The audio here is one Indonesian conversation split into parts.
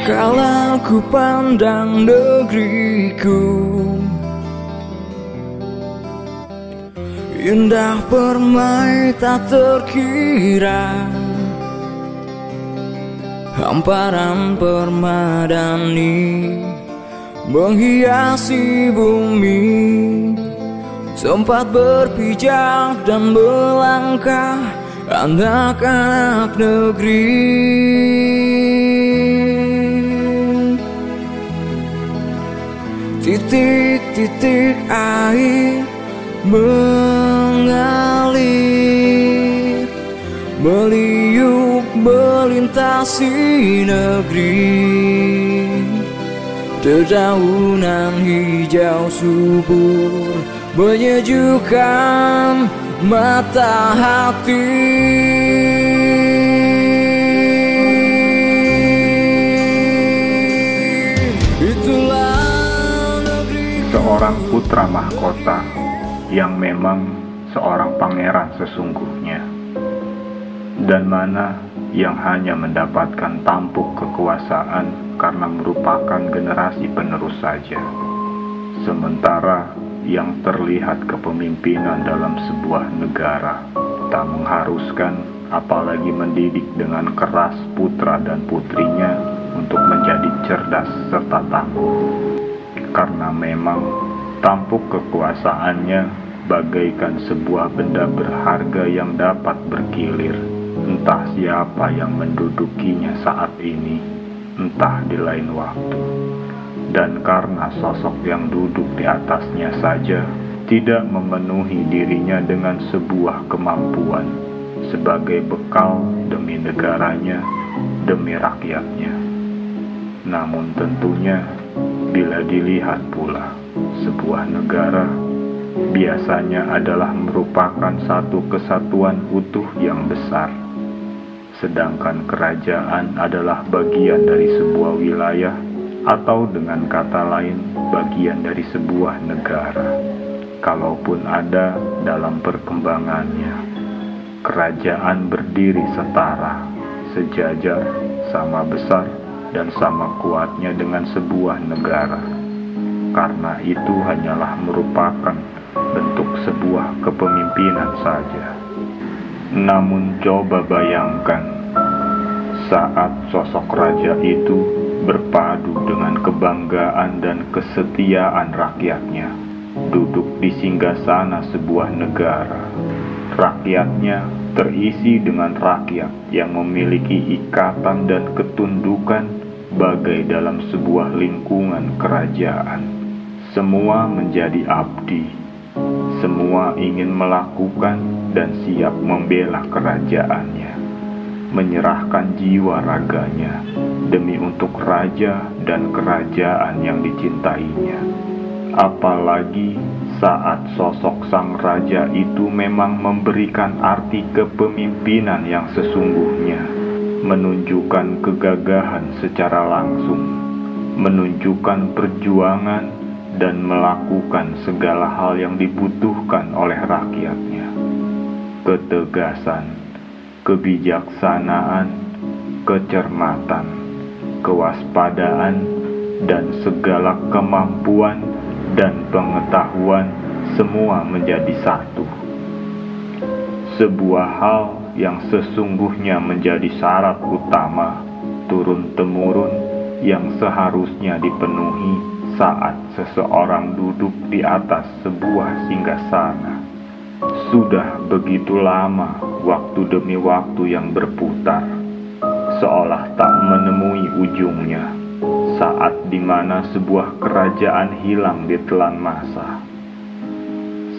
Kalau ku pandang negeriku, indah permai tak terkira, hamparan permadani menghiasi bumi, tempat berpijak dan melangkah anak-anak negeri. Titik-titik air mengalir, meliuk melintasi negeri. Dedaunan hijau subur menyejukkan mata hati. Itulah negeri seorang putra mahkota yang memang seorang pangeran sesungguhnya, dan mana yang hanya mendapatkan tampuk kekuasaan karena merupakan generasi penerus saja, sementara yang terlihat kepemimpinan dalam sebuah negara tak mengharuskan, apalagi mendidik dengan keras putra dan putrinya untuk menjadi cerdas serta tangguh, karena memang tampuk kekuasaannya bagaikan sebuah benda berharga yang dapat bergilir. Entah siapa yang mendudukinya saat ini, entah di lain waktu. Dan karena sosok yang duduk di atasnya saja tidak memenuhi dirinya dengan sebuah kemampuan sebagai bekal demi negaranya, demi rakyatnya. Namun tentunya bila dilihat pula, sebuah negara biasanya adalah merupakan satu kesatuan utuh yang besar, sedangkan kerajaan adalah bagian dari sebuah wilayah, atau dengan kata lain bagian dari sebuah negara. Kalaupun ada dalam perkembangannya, kerajaan berdiri setara, sejajar, sama besar dan sama kuatnya dengan sebuah negara, karena itu hanyalah merupakan bentuk sebuah kepemimpinan saja. Namun coba bayangkan, saat sosok raja itu berpadu dengan kebanggaan dan kesetiaan rakyatnya, duduk di singgasana sebuah negara. Rakyatnya terisi dengan rakyat yang memiliki ikatan dan ketundukan bagai dalam sebuah lingkungan kerajaan. Semua menjadi abdi, semua ingin melakukan dan siap membela kerajaannya, menyerahkan jiwa raganya demi untuk raja dan kerajaan yang dicintainya. Apalagi saat sosok sang raja itu memang memberikan arti kepemimpinan yang sesungguhnya, menunjukkan kegagahan secara langsung, menunjukkan perjuangan dan melakukan segala hal yang dibutuhkan oleh rakyatnya. Ketegasan, kebijaksanaan, kecermatan, kewaspadaan, dan segala kemampuan dan pengetahuan semua menjadi satu. Sebuah hal yang sesungguhnya menjadi syarat utama turun-temurun yang seharusnya dipenuhi saat seseorang duduk di atas sebuah singgasana. Sudah begitu lama waktu demi waktu yang berputar, seolah tak menemui ujungnya, saat dimana sebuah kerajaan hilang di telan masa.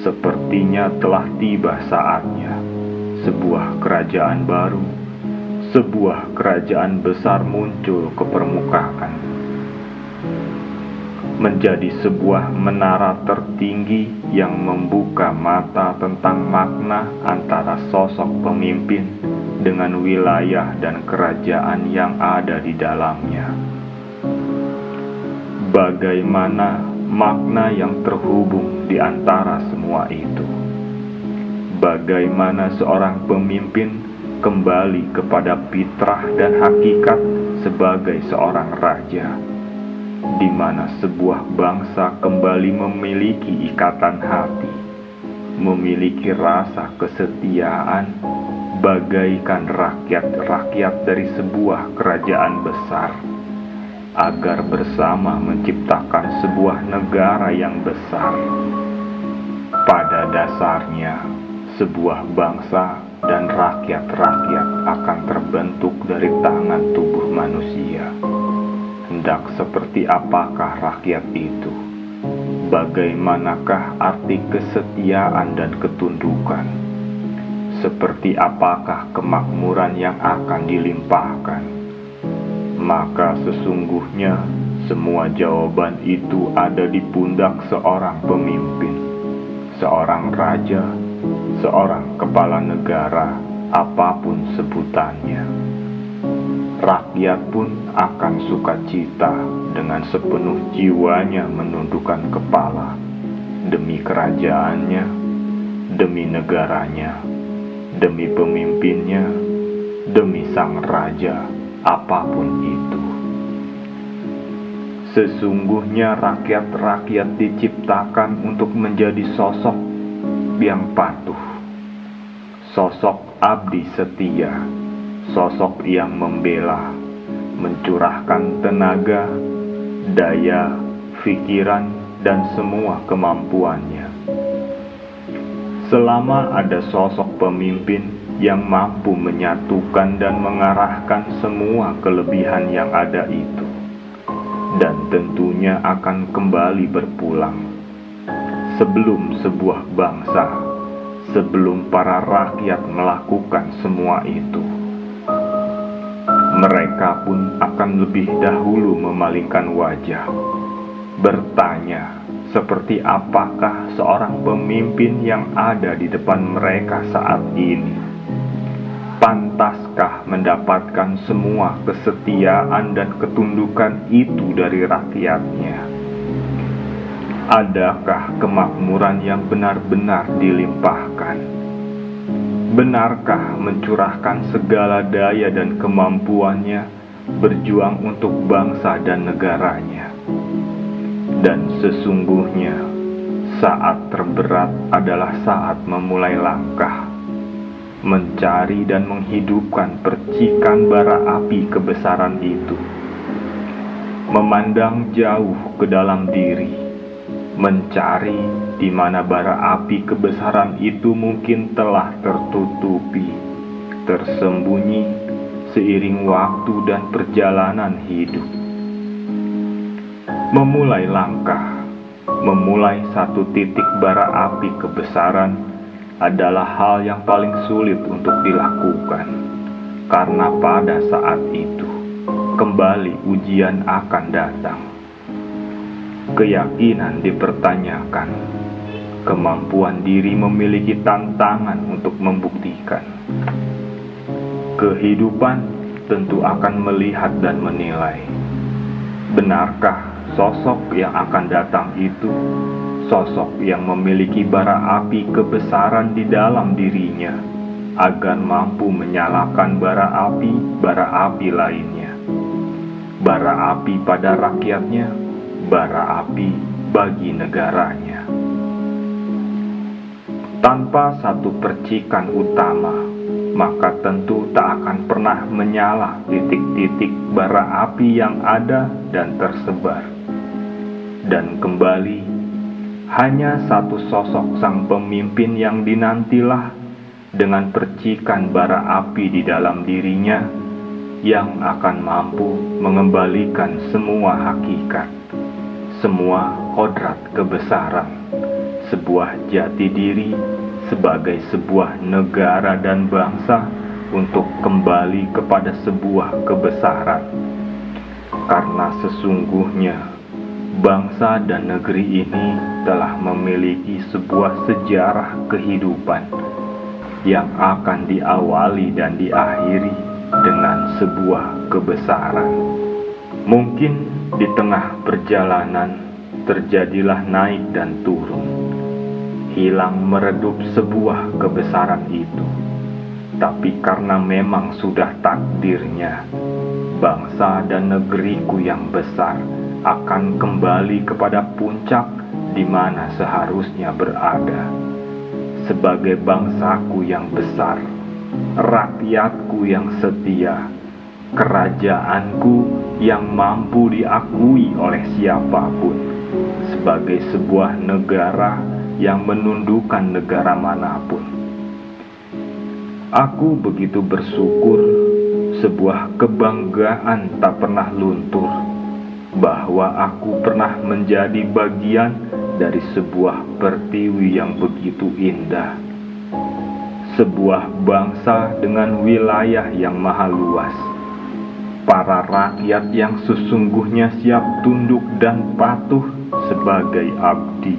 Sepertinya telah tiba saatnya sebuah kerajaan baru, sebuah kerajaan besar muncul ke permukaan, menjadi sebuah menara tertinggi yang membuka mata tentang makna antara sosok pemimpin dengan wilayah dan kerajaan yang ada di dalamnya. Bagaimana makna yang terhubung di antara semua itu? Bagaimana seorang pemimpin kembali kepada fitrah dan hakikat sebagai seorang raja, di mana sebuah bangsa kembali memiliki ikatan hati, memiliki rasa kesetiaan, bagaikan rakyat-rakyat dari sebuah kerajaan besar, agar bersama menciptakan sebuah negara yang besar. Pada dasarnya, sebuah bangsa dan rakyat-rakyat akan terbentuk dari tangan tubuh manusia. Hendak seperti apakah rakyat itu? Bagaimanakah arti kesetiaan dan ketundukan? Seperti apakah kemakmuran yang akan dilimpahkan? Maka sesungguhnya semua jawaban itu ada di pundak seorang pemimpin, seorang raja, seorang kepala negara, apapun sebutannya. Rakyat pun akan sukacita dengan sepenuh jiwanya menundukkan kepala demi kerajaannya, demi negaranya, demi pemimpinnya, demi sang raja, apapun itu. Sesungguhnya rakyat-rakyat diciptakan untuk menjadi sosok yang patuh, sosok abdi setia, sosok yang membela, mencurahkan tenaga, daya, pikiran, dan semua kemampuannya. Selama ada sosok pemimpin yang mampu menyatukan dan mengarahkan semua kelebihan yang ada itu, dan tentunya akan kembali berpulang. Sebelum sebuah bangsa, sebelum para rakyat melakukan semua itu, mereka pun akan lebih dahulu memalingkan wajah, bertanya seperti apakah seorang pemimpin yang ada di depan mereka saat ini. Pantaskah mendapatkan semua kesetiaan dan ketundukan itu dari rakyatnya? Adakah kemakmuran yang benar-benar dilimpahkan? Benarkah mencurahkan segala daya dan kemampuannya berjuang untuk bangsa dan negaranya? Dan sesungguhnya saat terberat adalah saat memulai langkah, mencari dan menghidupkan percikan bara api kebesaran itu, memandang jauh ke dalam diri, mencari di mana bara api kebesaran itu mungkin telah tertutupi, tersembunyi seiring waktu dan perjalanan hidup. Memulai langkah, memulai satu titik bara api kebesaran adalah hal yang paling sulit untuk dilakukan, karena pada saat itu kembali ujian akan datang. Keyakinan dipertanyakan, kemampuan diri memiliki tantangan untuk membuktikan. Kehidupan tentu akan melihat dan menilai, benarkah sosok yang akan datang itu sosok yang memiliki bara api kebesaran di dalam dirinya, agar mampu menyalakan bara api lainnya, bara api pada rakyatnya, bara api bagi negaranya. Tanpa satu percikan utama, maka tentu tak akan pernah menyala titik-titik bara api yang ada dan tersebar. Dan kembali, hanya satu sosok sang pemimpin yang dinantilah dengan percikan bara api di dalam dirinya yang akan mampu mengembalikan semua hakikat, semua kodrat kebesaran, sebuah jati diri sebagai sebuah negara dan bangsa untuk kembali kepada sebuah kebesaran. Karena sesungguhnya bangsa dan negeri ini telah memiliki sebuah sejarah kehidupan yang akan diawali dan diakhiri dengan sebuah kebesaran. Mungkin di tengah perjalanan terjadilah naik dan turun, hilang meredup sebuah kebesaran itu. Tapi karena memang sudah takdirnya, bangsa dan negeriku yang besar akan kembali kepada puncak di mana seharusnya berada. Sebagai bangsaku yang besar, rakyatku yang setia, kerajaanku yang mampu diakui oleh siapapun, sebagai sebuah negara yang menundukkan negara manapun. Aku begitu bersyukur, sebuah kebanggaan tak pernah luntur, bahwa aku pernah menjadi bagian dari sebuah pertiwi yang begitu indah, sebuah bangsa dengan wilayah yang maha luas, para rakyat yang sesungguhnya siap tunduk dan patuh sebagai abdi.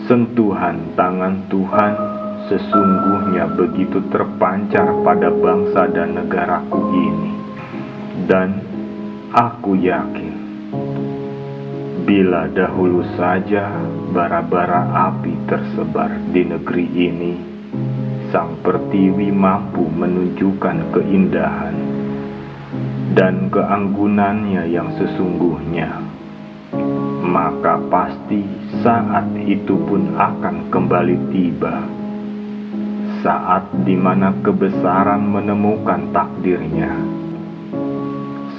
Sentuhan tangan Tuhan sesungguhnya begitu terpancar pada bangsa dan negaraku ini. Dan aku yakin, bila dahulu saja bara-bara api tersebar di negeri ini, Sang Pertiwi mampu menunjukkan keindahan dan keanggunannya yang sesungguhnya, maka pasti saat itu pun akan kembali tiba, saat dimana kebesaran menemukan takdirnya,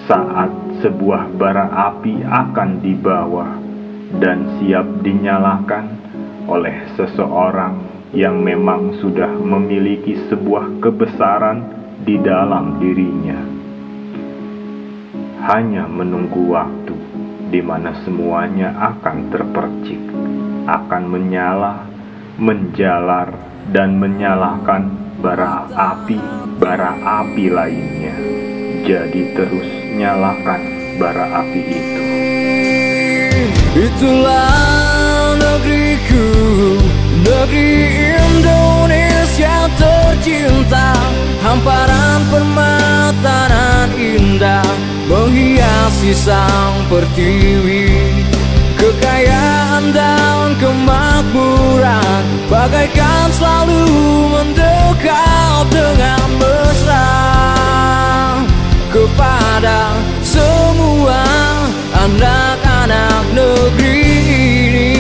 saat sebuah bara api akan dibawa dan siap dinyalakan oleh seseorang yang memang sudah memiliki sebuah kebesaran di dalam dirinya. Hanya menunggu waktu di mana semuanya akan terpercik, akan menyala, menjalar, dan menyalakan bara api lainnya. Jadi terus nyalakan bara api itu. Itulah negeriku, negeri Indonesia tercinta, hamparan permata nan indah menghiasi Sang Pertiwi. Kekayaan dan kemakmuran bagaikan selalu mendekat dengan mesra kepada semua anak-anak negeri ini.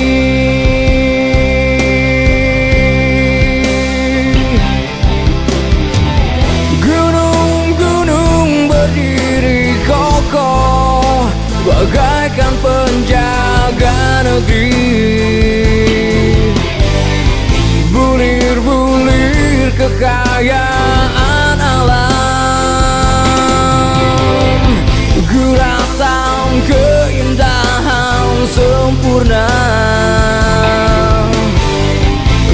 Gunung-gunung berdiri kokoh bagaikan penjaga negeri. Bulir-bulir kekayaan alam, guratan keindahan sempurna,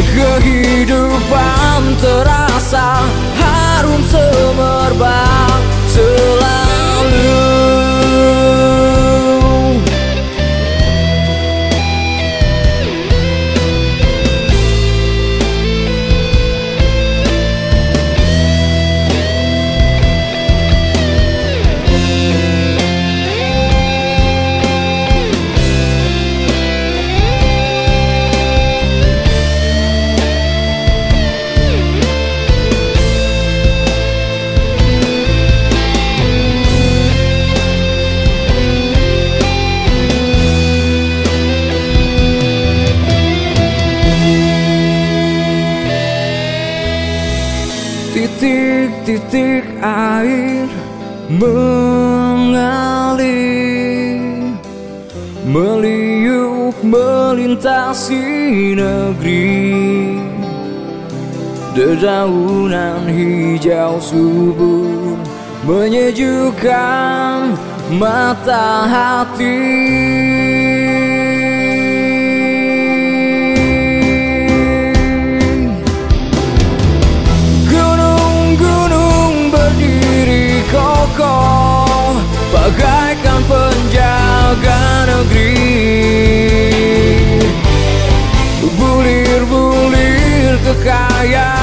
kehidupan terasa harum semerbak selalu. Titik-titik air mengalir, meliuk melintasi negeri. Dedaunan hijau subur menyejukkan mata hati. Kokoh bagaikan penjaga negeri. Bulir-bulir kekayaan